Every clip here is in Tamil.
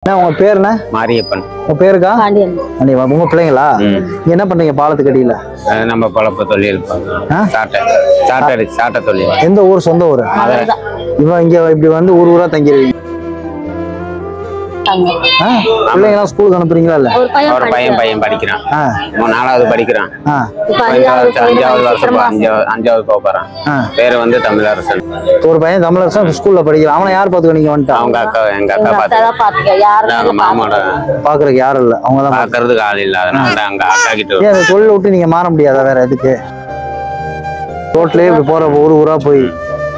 உங்க பேர் என்ன? மாரியப்பன். உங்க பேருக்கா? உங்க பிள்ளைங்களா? என்ன பண்றீங்க பாலத்துக்கு அடியில? நம்ம பழப்ப தொழில் இருப்பாங்க. சாட்டை தொழில். எந்த ஊர்? சொந்த ஊர்? இவன் இங்க இப்படி வந்து ஊர் ஊரா தங்கிடுவீங்க? பிள்ளைங்க ஸ்கூலுக்கு அனுப்புறீங்களா? இல்ல ஒரு பையன் படிக்கிறான். 4வது படிக்கிறான். 5வது வருஷம் 5வது போறான். பேரு வந்து தமிழரசன். ஒரு பையன் தமிழரசன் ஸ்கூல்ல படிக்கிறான். அவனை யார் பாத்துக்க? நீங்க வந்துட்டு அவங்க அக்கா, எங்க அக்கா பாத்துக்க. மாமாவோட பாக்குறதுக்கு யாரும் இல்ல, அவங்கதான் பாக்குறதுக்கு ஆள் இல்ல. அதனால அங்க அக்கா கிட்ட அந்த தொழில் விட்டு நீங்க மாற முடியாதா? வேற எதுக்கு ரோட்லயே இப்படி போற ஊர் ஊரா போய்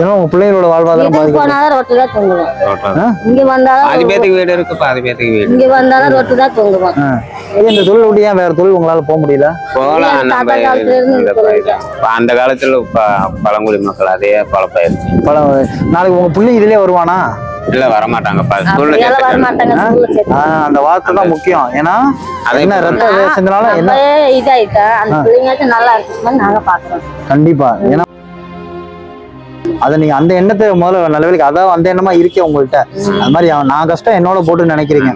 உங்க பிள்ளைங்களோட வாழ்வாதாரம் பாதி பேத்துக்கு வீடு இருக்கு, பாதி பேத்துக்கு வீடு. இந்த தொழில் விட்டு ஏன் வேற தொழில் உங்களால போக முடியல? போகலாம். அந்த காலத்துல பழங்குடி மக்கள் அதே பழப்பாயிருச்சு. நாளைக்கு உங்க பிள்ளை இதுலயே வருவானா? இல்ல வரமாட்டாங்க. அந்த வார்த்தை தான் முக்கியம். ஏன்னா என்ன ரத்த வேசத்தினால என்ன கண்டிப்பா. ஏன்னா அதை நீங்க அந்த எண்ணத்தை முதல்ல நல்ல வேலைக்கு அதான் அந்த எண்ணமா இருக்கே உங்கள்கிட்ட. அது மாதிரி நான் கஷ்டம் என்னோட போட்டு நினைக்கிறீங்க.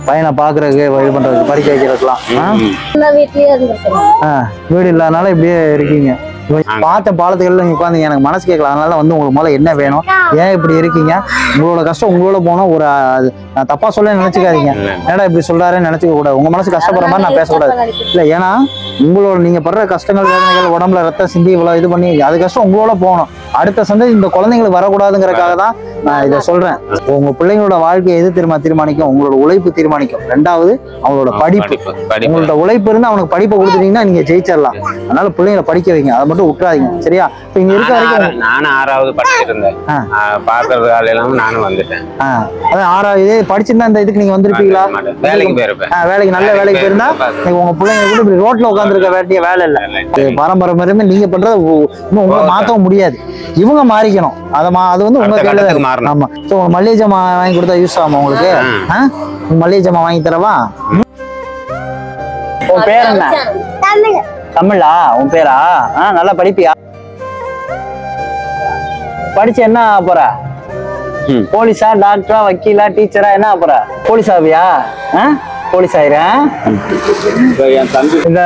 பையனை பாக்குறதுக்கு இது பண்றதுக்கு படிக்க வைக்கிறதுக்கெல்லாம் வீடு இல்லாதனால இப்படியே இருக்கீங்க. பார்த்த பாலத்துக்கள்ல நீங்க உட்காந்து எனக்கு மனசு கேட்கல. அதனால வந்து உங்களுக்கு முதல்ல என்ன வேணும், ஏன் இப்படி இருக்கீங்க, உங்களோட கஷ்டம் உங்களோட போனோம். ஒரு நான் தப்பா சொல்ல நினைச்சுக்காதீங்க. ஏன்னா இப்படி சொல்றாருன்னு நினைச்சுக்க கூடாது. உங்க மனசு கஷ்டப்படுற மாதிரி நான் பேசக்கூடாது. இல்ல, ஏன்னா உங்களோட நீங்க படுற கஷ்டங்கள் வேதனைகள் உடம்புல ரத்தம் சிந்தி இவ்வளவு இது பண்ணி அது கஷ்டம் உங்களோட போகணும். அடுத்த சந்ததி இந்த குழந்தைங்களுக்கு வரக்கூடாதுங்கிறதுக்காக தான் நான் இதை சொல்றேன். உங்க பிள்ளைங்களோட வாழ்க்கையை எது தீர்மானிக்கும்? உங்களோட உழைப்பு தீர்மானிக்கும். 2வது அவங்களோட படிப்பு. உங்களோட உழைப்பு இருந்து அவனுக்கு படிப்பை கொடுத்துட்டீங்கன்னா நீங்க ஜெயிச்சிடலாம். அதனால பிள்ளைங்களை படிக்க வைங்க, அதை மட்டும் விட்டுறாதீங்க. சரியா? இப்ப இங்க இருக்க வரைக்கும் நானும் 6வது படிச்சுட்டு இருந்தேன். பாக்குறது ஆள் நானும் வந்துட்டேன். அதான் 6வது படிச்சிருந்தா இந்த இதுக்கு நீங்க வந்திருப்பீங்களா? வேலைக்கு போயிருப்பேன். வேலைக்கு நல்ல வேலைக்கு போயிருந்தா உங்க பிள்ளைங்க கூட இப்படி ரோட்ல உட்காந்துருக்க வேண்டிய வேலை இல்ல. பாரம்பரியமே நீங்க பண்றது இன்னும் உங்களை மாற்றவும் முடியாது. இவங்க மாறிக்கணும். அது வந்து உங்க கையில தான். ஆமா. சோ உங்க மல்லிகை ஜாமான் வாங்கி கொடுத்தா யூஸ் ஆகும் உங்களுக்கு. மல்லிகை ஜாமான் வாங்கி தரவா? உன் பேர் என்ன? தமிழா உன் பேரா? நல்லா படிப்பியா? படிச்சு என்ன போற? போலீஸா, டாக்டரா, வக்கீலா, டீச்சரா? என்ன போற? போலீஸ் ஆவியா? போலீஸ் ஆயிரேன். இந்த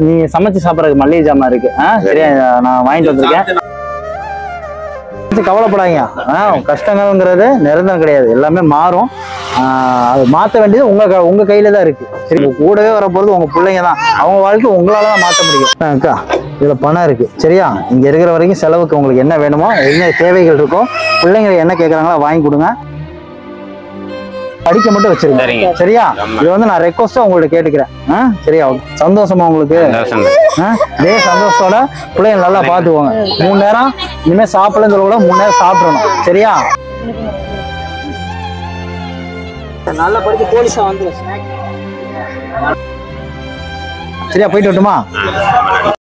நீ சமைச்சு சாப்பிடறதுக்கு மல்லிகை ஜாமான் இருக்கு. சரியா, நான் வாங்கிட்டு வந்திருக்கேன். கவலைப்படாதீங்க. கஷ்டங்கள்ங்கிறது நிரந்தரம் கிடையாது, எல்லாமே மாறும். அது மாற்ற வேண்டியது உங்க கையில தான் இருக்கு. சரி, கூடவே வரப்போறது உங்க பிள்ளைங்க தான். அவங்க வாழ்க்கை உங்களால தான் மாற்ற முடியும். அக்கா, இதுல பணம் இருக்கு. சரியா? இங்க இருக்கிற வரைக்கும் செலவுக்கு உங்களுக்கு என்ன வேணுமோ, என்ன தேவைகள் இருக்கோ, பிள்ளைங்களை என்ன கேட்கறாங்களோ வாங்கி கொடுங்க. படிக்க மட்டும் வச்சிருங்க. சரியா? இது வந்து நான் ரெக்வஸ்டா உங்கள்ட்ட கேட்டுக்கிறேன். சரியா? சந்தோஷமா உங்களுக்கு? இதே சந்தோஷத்தோட பிள்ளைங்க நல்லா பாத்துக்கோங்க. 3 நேரம் இனிமே சாப்பிடலன்னு சொல்ல கூட 3 நேரம் சாப்பிடணும். சரியா? நல்லா படிச்சு போலீஸா வந்துடும். சரியா? போயிட்டு வரட்டுமா?